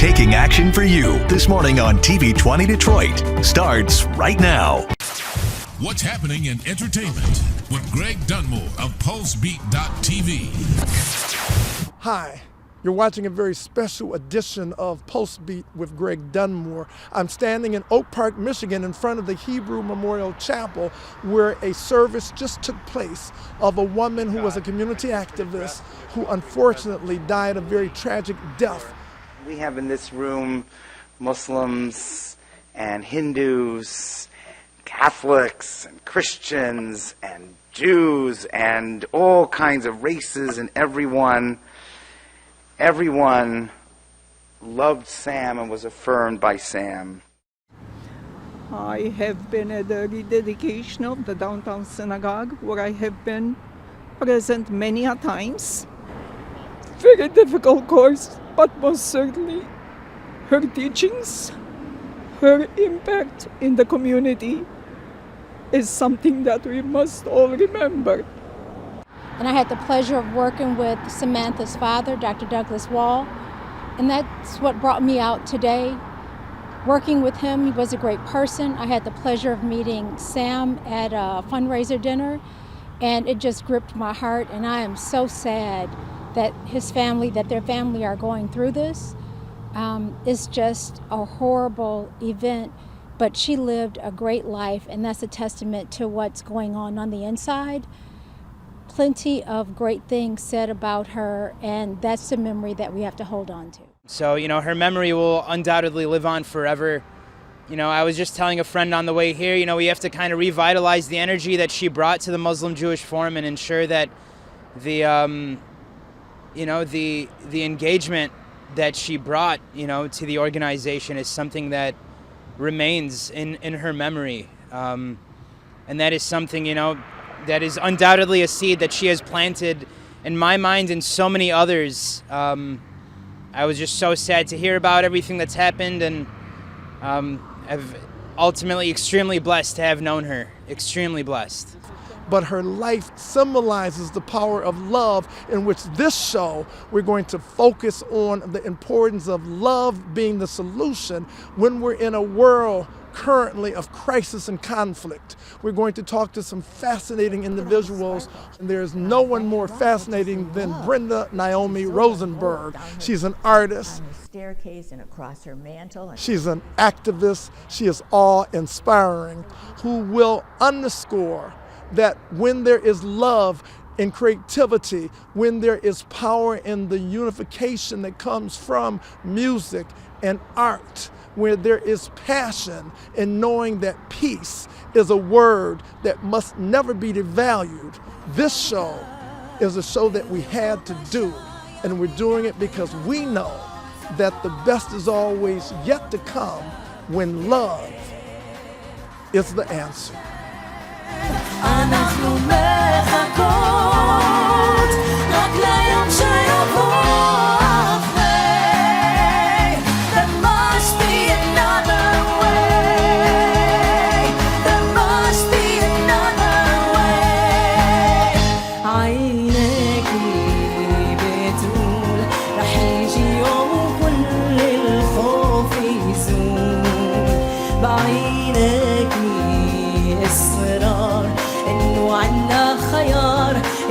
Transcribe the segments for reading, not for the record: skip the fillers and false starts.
taking action for you. This morning on TV 20 Detroit starts right now. What's happening in entertainment with Greg Dunmore of PulseBeat.tv. Hi, you're watching a very special edition of PulseBeat with Greg Dunmore. I'm standing in Oak Park, Michigan in front of the Hebrew Memorial Chapel where a service just took place of a woman who was a community activist who unfortunately died a very tragic death. We have in this room Muslims and Hindus, Catholics and Christians and Jews and all kinds of races, and everyone loved Sam and was affirmed by Sam. I have been at the rededication of the downtown synagogue where I have been present many a times. Very difficult course, but most certainly her teachings, her impact in the community is something that we must all remember. And I had the pleasure of working with Samantha's father, Dr. Douglas Wall, and that's what brought me out today. Working with him, he was a great person. I had the pleasure of meeting Sam at a fundraiser dinner, and it just gripped my heart, and I am so sad that their family are going through this. It's just a horrible event, but she lived a great life, and that's a testament to what's going on the inside. Plenty of great things said about her, and that's the memory that we have to hold on to. So, her memory will undoubtedly live on forever. I was just telling a friend on the way here, we have to kind of revitalize the energy that she brought to the Muslim-Jewish Forum and ensure that the engagement that she brought, to the organization is something that remains in her memory. And that is something, that is undoubtedly a seed that she has planted in my mind and so many others. I was just so sad to hear about everything that's happened, and I'm ultimately extremely blessed to have known her, extremely blessed. But her life symbolizes the power of love, in which this show we're going to focus on the importance of love being the solution when we're in a world currently of crisis and conflict. We're going to talk to some fascinating individuals, and there's no one more fascinating than Brenda NAOMI Rosenberg. She's an artist. Staircase and across her mantle. She's an activist. She is awe-inspiring, who will underscore that when there is love and creativity, when there is power in the unification that comes from music and art, where there is passion in knowing that peace is a word that must never be devalued. This show is a show that we had to do, and we're doing it because we know that the best is always yet to come when love is the answer.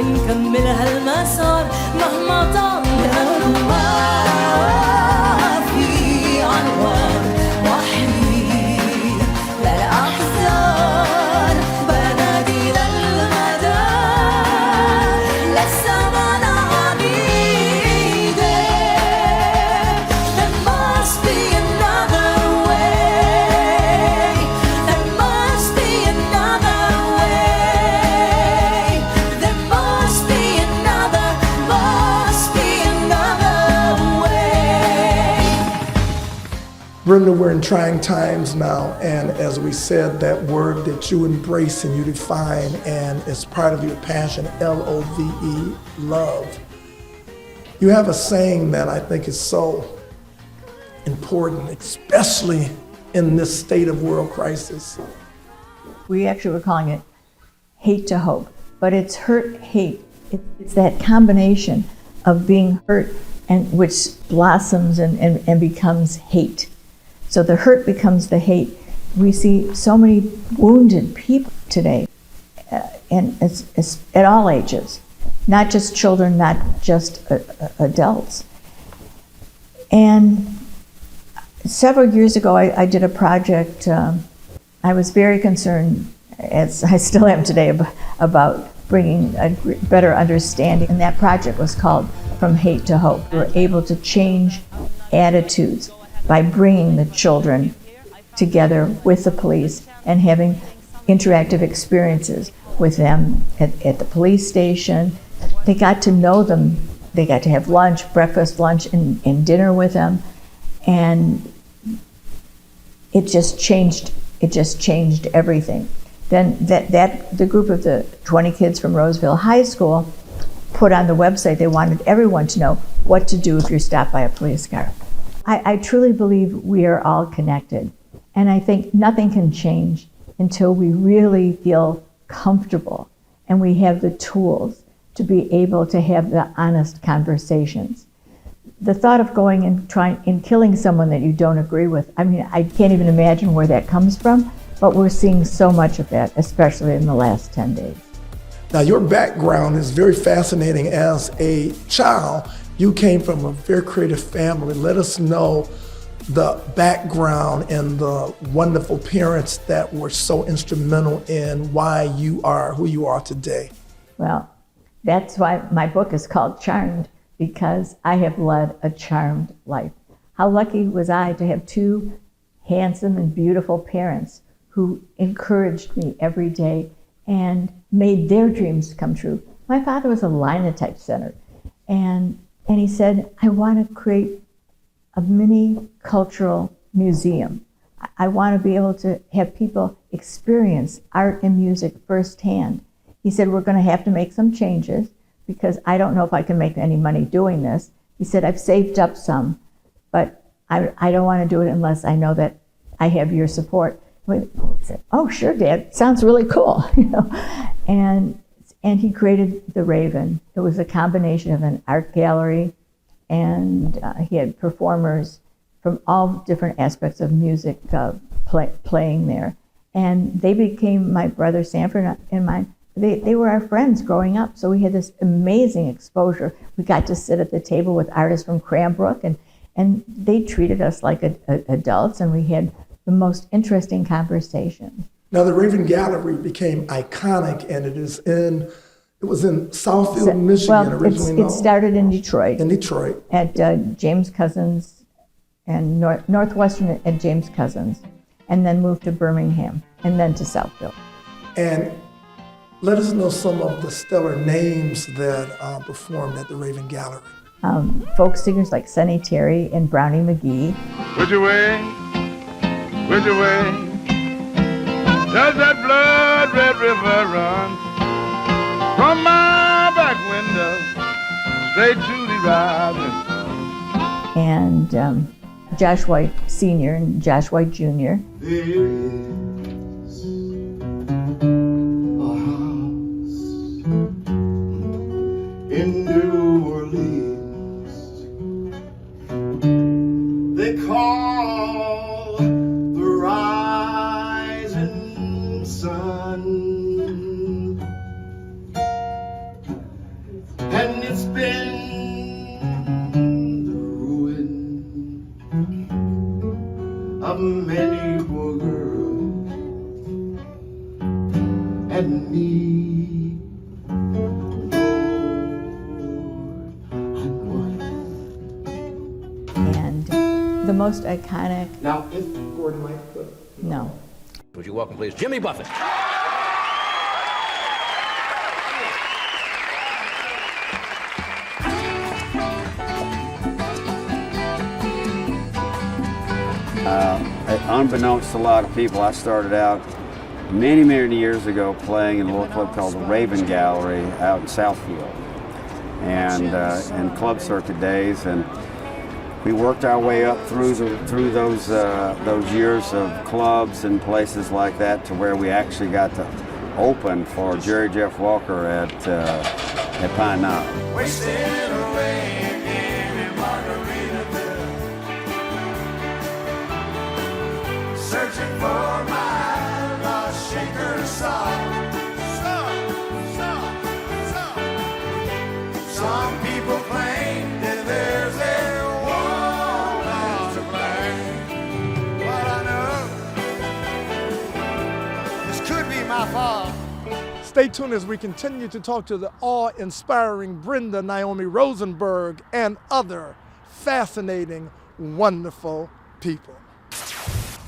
نكمل هالمسار مهما طال ما في عنوان وحيد للأحزان بنادي للمدى للسما عنيدة. There must be another way. There must be another way. There must be another way. Brenda, we're in trying times now, and as we said, that word that you embrace and you define, and it's part of your passion, L-O-V-E, love. You have a saying that I think is so important, especially in this state of world crisis. We actually were calling it hate to hope, but it's hurt hate. It's that combination of being hurt, and which blossoms and becomes hate. So the hurt becomes the hate. We see so many wounded people today, and it's at all ages, not just children, not just adults. And several years ago, I did a project. I was very concerned, as I still am today, about bringing a better understanding. And that project was called From Hate to Hope. We were able to change attitudes by bringing the children together with the police and having interactive experiences with them at the police station. They got to know them. They got to have lunch, breakfast, lunch, and dinner with them. And it just changed everything. Then the group of the 20 kids from Roseville High School put on the website, they wanted everyone to know what to do if you're stopped by a police car. I truly believe we are all connected. And I think nothing can change until we really feel comfortable and we have the tools to be able to have the honest conversations. The thought of going and killing someone that you don't agree with, I mean, I can't even imagine where that comes from, but we're seeing so much of that, especially in the last 10 days. Now, your background is very fascinating. As a child, you came from a very creative family. Let us know the background and the wonderful parents that were so instrumental in why you are who you are today. Well, that's why my book is called Charmed, because I have led a charmed life. How lucky was I to have two handsome and beautiful parents who encouraged me every day and made their dreams come true. My father was a linotype center, and he said, I want to create a mini cultural museum. I want to be able to have people experience art and music firsthand. He said, we're going to have to make some changes because I don't know if I can make any money doing this. He said, I've saved up some, but I don't want to do it unless I know that I have your support. I said, oh, sure, Dad, sounds really cool, you know. And he created the Raven. It was a combination of an art gallery, and he had performers from all different aspects of music playing there. And they became, my brother Sanford and mine, they were our friends growing up. So we had this amazing exposure. We got to sit at the table with artists from Cranbrook, and they treated us like adults, and we had the most interesting conversations. Now, the Raven Gallery became iconic, and it was in Southfield, Michigan originally. Well, it started in Detroit. In Detroit. At James Cousins and Northwestern at James Cousins, and then moved to Birmingham, and then to Southfield. And let us know some of the stellar names that performed at the Raven Gallery. Folk singers like Sonny Terry and Brownie McGee. Which way does that blood red river run? From my back window straight to the rising sun. And Josh White Sr. and Josh White Jr. There is a house in New Orleans they call the rising sun, and it's been the ruin of many poor girls and me. And the most iconic. Now, if Gordon might put. No. Would you welcome, please, Jimmy Buffett? Unbeknownst to a lot of people, I started out many, many years ago playing in a little club called the Raven Gallery out in Southfield, and in club circuit days, and we worked our way up through those years of clubs and places like that to where we actually got to open for Jerry Jeff Walker at at Pine Knob. Wasting away again in Margaritaville. Searching for my lost shaker song. Some people claim that there's a woman to blame, but I know this could be my fault. Stay tuned as we continue to talk to the awe-inspiring Brenda Naomi Rosenberg and other fascinating, wonderful people.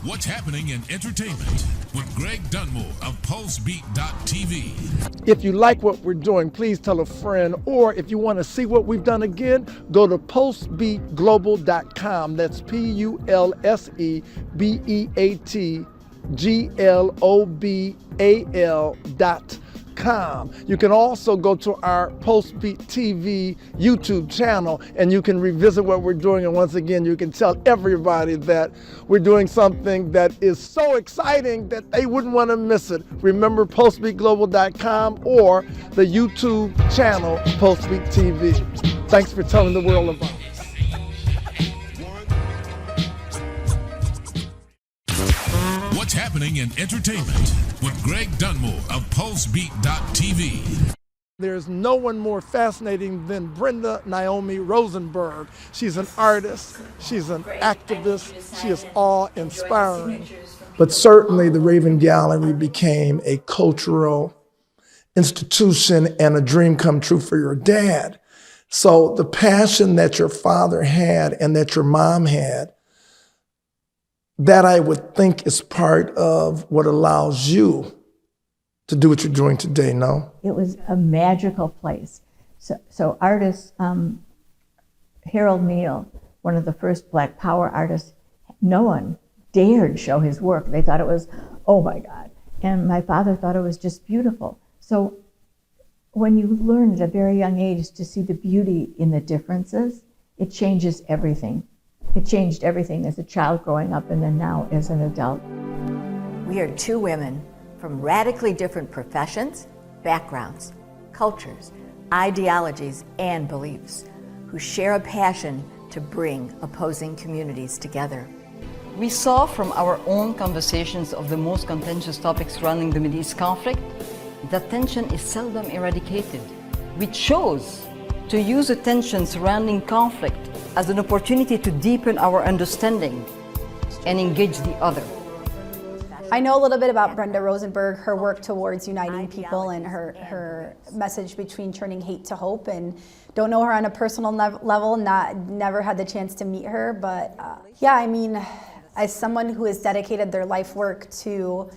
What's happening in entertainment with Greg Dunmore of PulseBeat.tv. If you like what we're doing, please tell a friend, or if you want to see what we've done again, go to PulseBeatGlobal.com. That's PulseBeatGlobal.com. You can also go to our PulseBeat TV YouTube channel and you can revisit what we're doing. And once again, you can tell everybody that we're doing something that is so exciting that they wouldn't want to miss it. Remember PulseBeatGlobal.com or the YouTube channel PulseBeat TV. Thanks for telling the world about us. What's happening in entertainment with Greg Dunmore of PulseBeat.tv. There's no one more fascinating than Brenda Naomi Rosenberg. She's an artist, she's an activist, she is awe-inspiring. But certainly the Raven Gallery became a cultural institution and a dream come true for your dad. So the passion that your father had and that your mom had, that I would think is part of what allows you to do what you're doing today, no? It was a magical place. So artists, Harold Neal, one of the first Black Power artists, no one dared show his work. They thought it was, oh my God. And my father thought it was just beautiful. So when you learn at a very young age to see the beauty in the differences, it changes everything. It changed everything as a child growing up and then now as an adult. We are two women from radically different professions, backgrounds, cultures, ideologies, and beliefs who share a passion to bring opposing communities together. We saw from our own conversations of the most contentious topics surrounding the Middle East conflict that tension is seldom eradicated. We chose to use the tension surrounding conflict as an opportunity to deepen our understanding and engage the other. I know a little bit about Brenda Rosenberg, her work towards uniting people and her message between turning hate to hope, and don't know her on a personal level, never had the chance to meet her, but yeah, I mean, as someone who has dedicated their life work to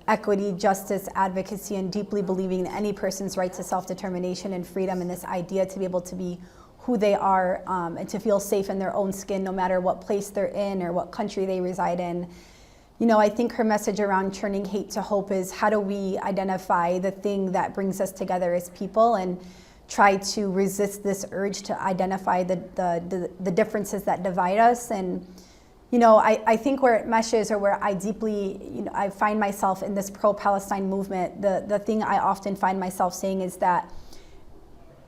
equity, justice, advocacy, and deeply believing in any person's right to self-determination and freedom, and this idea to be able to be who they are and to feel safe in their own skin no matter what place they're in or what country they reside in. You know, I think her message around turning hate to hope is how do we identify the thing that brings us together as people and try to resist this urge to identify the differences that divide us. And you know, I think where it meshes, or where I deeply, you know, I find myself in this pro-Palestine movement, the thing I often find myself saying is that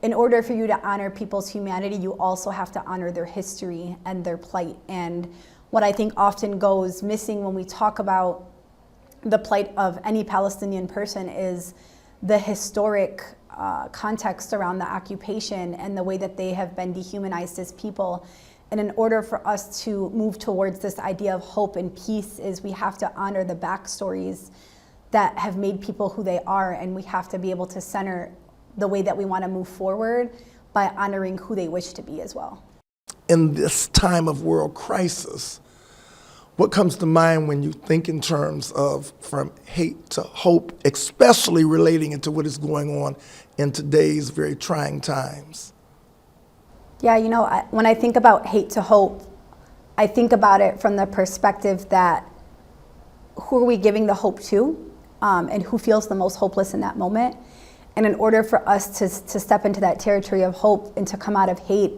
in order for you to honor people's humanity, you also have to honor their history and their plight. And what I think often goes missing when we talk about the plight of any Palestinian person is the historic context around the occupation and the way that they have been dehumanized as people. And in order for us to move towards this idea of hope and peace, is we have to honor the backstories that have made people who they are, and we have to be able to center the way that we want to move forward by honoring who they wish to be as well. In this time of world crisis, what comes to mind when you think in terms of from hate to hope, especially relating it to what is going on in today's very trying times? Yeah, you know, when I think about hate to hope, I think about it from the perspective that who are we giving the hope to, and who feels the most hopeless in that moment. And in order for us to step into that territory of hope and to come out of hate,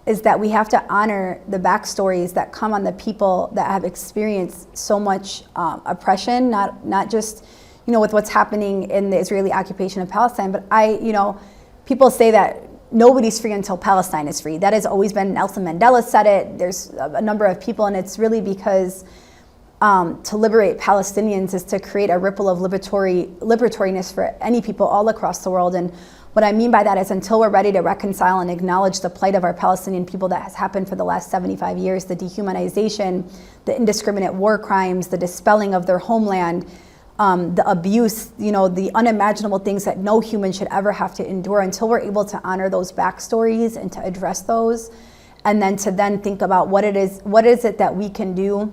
is that we have to honor the backstories that come on the people that have experienced so much oppression, not just, you know, with what's happening in the Israeli occupation of Palestine, but people say that nobody's free until Palestine is free. That has always been, Nelson Mandela said it, there's a number of people, and it's really because to liberate Palestinians is to create a ripple of liberatoriness for any people all across the world. And what I mean by that is until we're ready to reconcile and acknowledge the plight of our Palestinian people that has happened for the last 75 years, the dehumanization, the indiscriminate war crimes, the dispelling of their homeland, the abuse, the unimaginable things that no human should ever have to endure, until we're able to honor those backstories and to address those, and then to think about what is it that we can do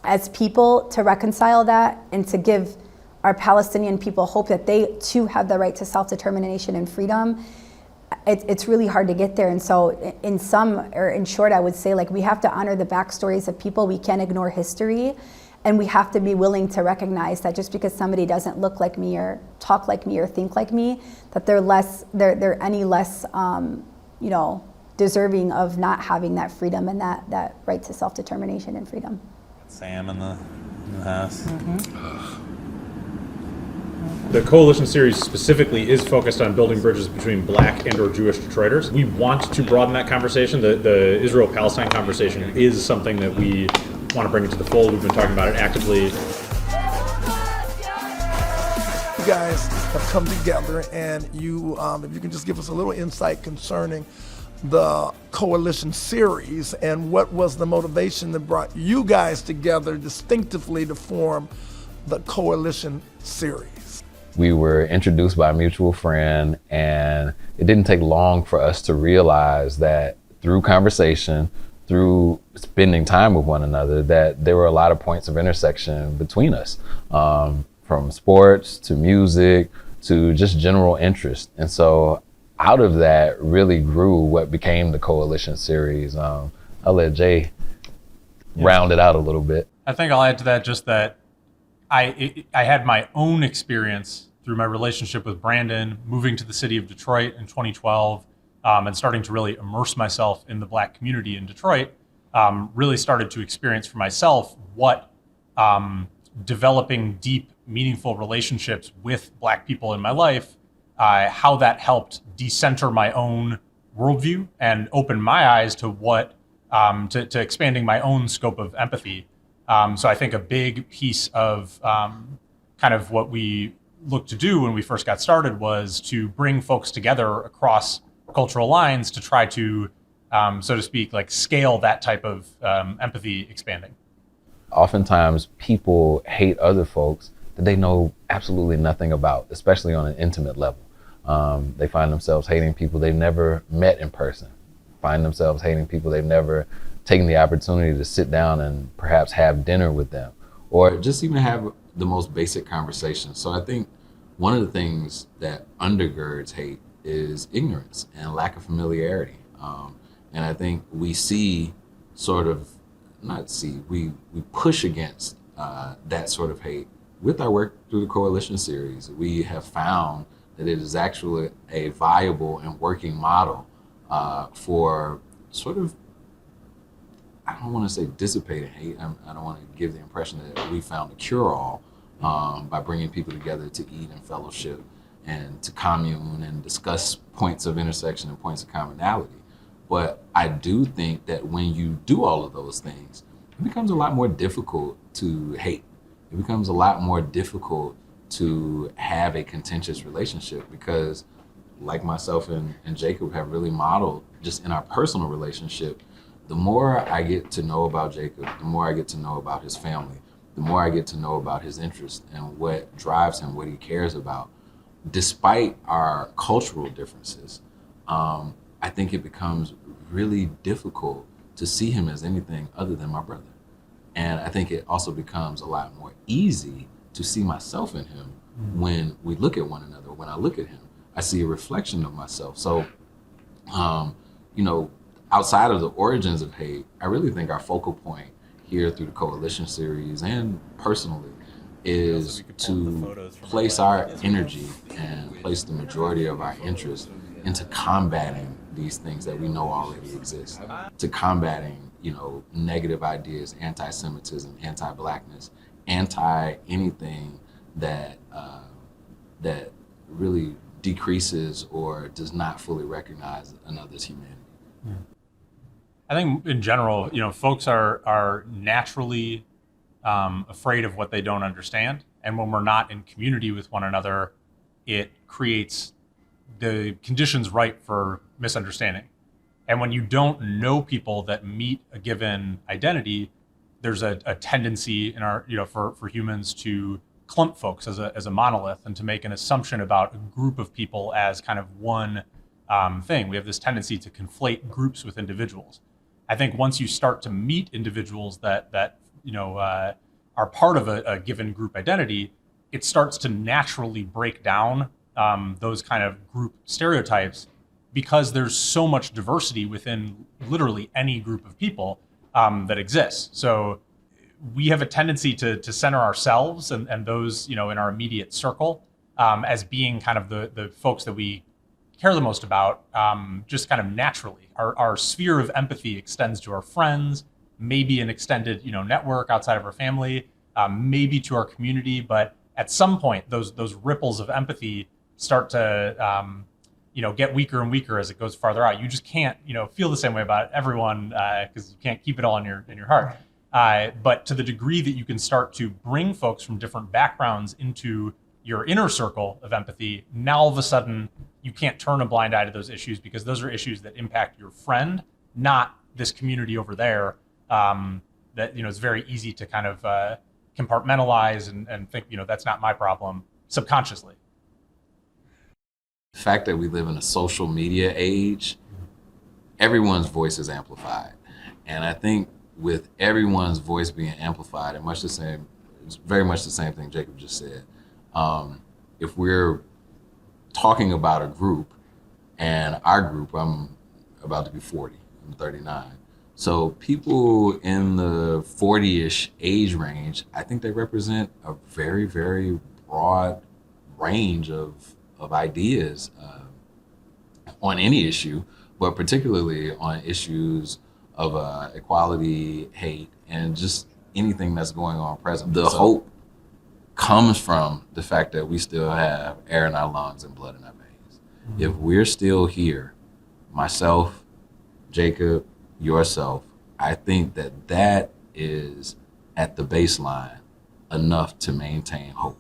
as people to reconcile that and to give our Palestinian people hope that they too have the right to self-determination and freedom. It's really hard to get there. And so in short, I would say, like, we have to honor the backstories of people. We can't ignore history. And we have to be willing to recognize that just because somebody doesn't look like me or talk like me or think like me, that they're any less, deserving of not having that freedom and that right to self-determination and freedom. Sam in the house. The Coalition series specifically is focused on building bridges between Black and or Jewish Detroiters. We want to broaden that conversation. The Israel-Palestine conversation is something that we want to bring into the fold. We've been talking about it actively. You guys have come together, and if you can just give us a little insight concerning the Coalition series and what was the motivation that brought you guys together distinctively to form the Coalition series. We were introduced by a mutual friend, and it didn't take long for us to realize that through conversation, through spending time with one another, that there were a lot of points of intersection between us, from sports to music to just general interest. And so out of that really grew what became the Coalition series. I'll let Jay round it out a little bit. I think I'll add to that just that I had my own experience through my relationship with Brandon, moving to the city of Detroit in 2012, and starting to really immerse myself in the Black community in Detroit, really started to experience for myself what developing deep, meaningful relationships with Black people in my life, how that helped decenter my own worldview and open my eyes to what, to expanding my own scope of empathy. So I think a big piece of kind of what we looked to do when we first got started was to bring folks together across cultural lines to try to, so to speak, like scale that type of empathy expanding. Oftentimes people hate other folks that they know absolutely nothing about, especially on an intimate level. They find themselves hating people they've never met in person, find themselves hating people they've never taking the opportunity to sit down and perhaps have dinner with them, or just even have the most basic conversation. So I think one of the things that undergirds hate is ignorance and lack of familiarity. And I think we see we push against that sort of hate. With our work through the Coalition series, we have found that it is actually a viable and working model for sort of, I don't want to say dissipating hate. I don't want to give the impression that we found a cure-all by bringing people together to eat and fellowship and to commune and discuss points of intersection and points of commonality. But I do think that when you do all of those things, it becomes a lot more difficult to hate. It becomes a lot more difficult to have a contentious relationship, because like myself and Jacob have really modeled just in our personal relationship, the more I get to know about Jacob, the more I get to know about his family, the more I get to know about his interests and what drives him, what he cares about. Despite our cultural differences, I think it becomes really difficult to see him as anything other than my brother. And I think it also becomes a lot more easy to see myself in him when we look at one another. When I look at him, I see a reflection of myself. So, outside of the origins of hate, I really think our focal point here through the Coalition series and personally is to place our energy and place the majority of our interest into combating these things that we know already exist, to combating, negative ideas, anti-Semitism, anti-Blackness, anti-anything that really decreases or does not fully recognize another's humanity. I think in general, folks are naturally afraid of what they don't understand. And when we're not in community with one another, it creates the conditions ripe for misunderstanding. And when you don't know people that meet a given identity, there's a tendency in our, for humans to clump folks as a monolith and to make an assumption about a group of people as kind of one thing. We have this tendency to conflate groups with individuals. I think once you start to meet individuals that are part of a given group identity, it starts to naturally break down those kind of group stereotypes, because there's so much diversity within literally any group of people that exists. So we have a tendency to center ourselves and those in our immediate circle as being kind of the folks that we care the most about, just kind of naturally. Our sphere of empathy extends to our friends, maybe an extended network outside of our family, maybe to our community, but at some point those ripples of empathy start to get weaker and weaker as it goes farther out. You just can't feel the same way about everyone because you can't keep it all in your heart. But to the degree that you can start to bring folks from different backgrounds into your inner circle of empathy, now all of a sudden you can't turn a blind eye to those issues, because those are issues that impact your friend, not this community over there. That it's very easy to kind of compartmentalize and think that's not my problem subconsciously. The fact that we live in a social media age, everyone's voice is amplified, and I think with everyone's voice being amplified, and it's very much the same thing Jacob just said. If we're talking about a group, and our group, I'm about to be 40, I'm 39. So people in the 40-ish age range, I think they represent a very, very broad range of ideas on any issue, but particularly on issues of equality, hate, and just anything that's going on present. The hope comes from the fact that we still have air in our lungs and blood in our veins. Mm-hmm. If we're still here, myself, Jacob, yourself, I think that is at the baseline enough to maintain hope.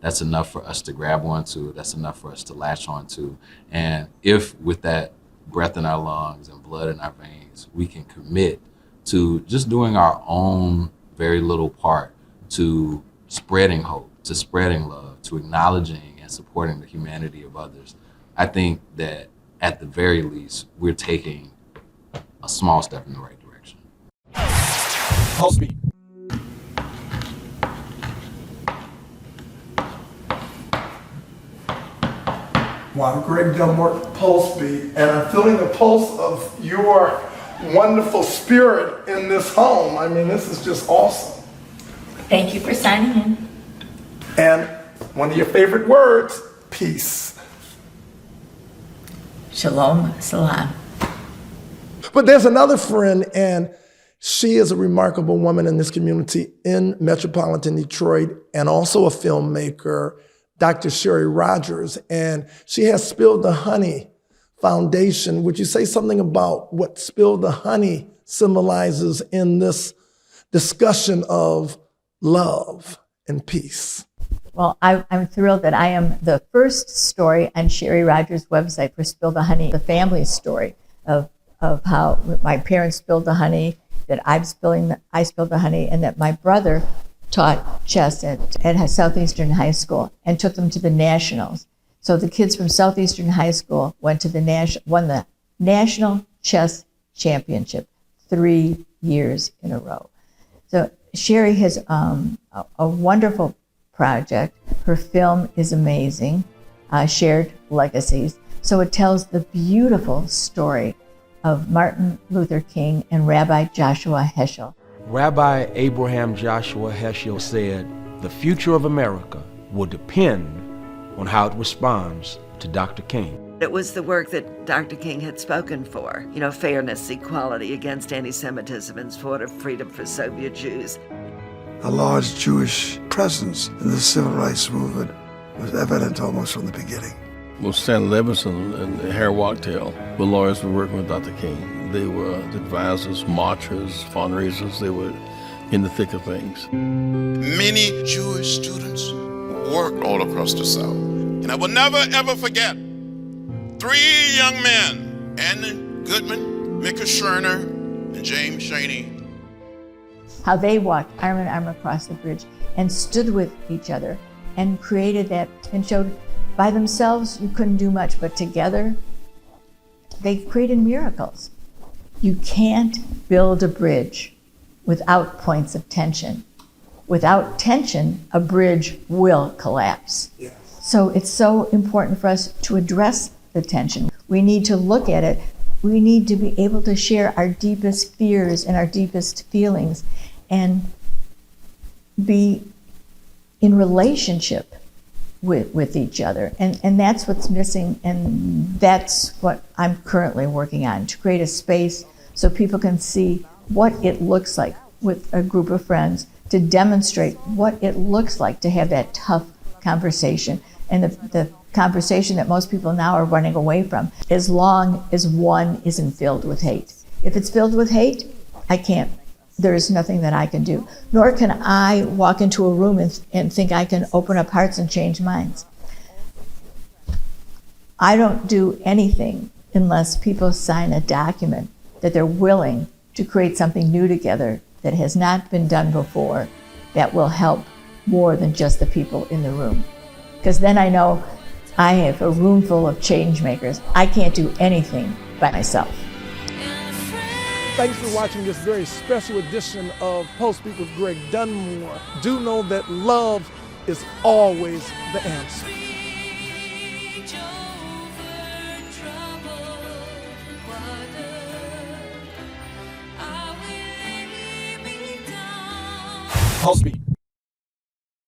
That's enough for us to grab onto. That's enough for us to latch onto. And if with that breath in our lungs and blood in our veins, we can commit to just doing our own very little part to spreading hope, to spreading love, to acknowledging and supporting the humanity of others, I think that at the very least, we're taking a small step in the right direction. Pulse Beat. Wow, I'm Greg Dunmore, Pulse Beat, and I'm feeling the pulse of your wonderful spirit in this home. I mean, this is just awesome. Thank you for signing in. And one of your favorite words, peace. Shalom, salam. But there's another friend, and she is a remarkable woman in this community in metropolitan Detroit, and also a filmmaker, Dr. Sherry Rogers, and she has Spill the Honey Foundation. Would you say something about what Spill the Honey symbolizes in this discussion of love and peace? Well, I'm thrilled that I am the first story on Sherry Rogers' website for Spill the Honey, the family story of how my parents spilled the honey, that I spilled the honey, and that my brother taught chess at Southeastern High School and took them to the nationals. So the kids from Southeastern High School went to won the National Chess Championship 3 years in a row. So Sherry has a wonderful project. Her film is amazing, Shared Legacies. So it tells the beautiful story of Martin Luther King and Rabbi Joshua Heschel. Rabbi Abraham Joshua Heschel said, "The future of America will depend on how it responds to Dr. King." It was the work that Dr. King had spoken for, fairness, equality, against anti-Semitism, and sort of freedom for Soviet Jews. A large Jewish presence in the civil rights movement was evident almost from the beginning. was Stan Levinson and Harry Wachtel. The lawyers were working with Dr. King. They were advisors, marchers, fundraisers. They were in the thick of things. Many Jewish students worked all across the South. And I will never, ever forget 3 young men, Andy Goodman, Micah Scherner, and James Shaney. How they walked arm in arm across the bridge and stood with each other and created that and showed by themselves you couldn't do much, but together they created miracles. You can't build a bridge without points of tension. Without tension, a bridge will collapse. Yes. So it's so important for us to address the tension. We need to look at it. We need to be able to share our deepest fears and our deepest feelings and be in relationship with each other. And that's what's missing, and that's what I'm currently working on, to create a space so people can see what it looks like with a group of friends, to demonstrate what it looks like to have that tough conversation, and the conversation that most people now are running away from, as long as one isn't filled with hate. If it's filled with hate, there is nothing that I can do. Nor can I walk into a room and think I can open up hearts and change minds. I don't do anything unless people sign a document that they're willing to create something new together that has not been done before, that will help more than just the people in the room. Because then I know I have a room full of change makers. I can't do anything by myself. Thanks for watching this very special edition of Pulse Beat with Greg Dunmore. Do know that love is always the answer. Pulse Beat.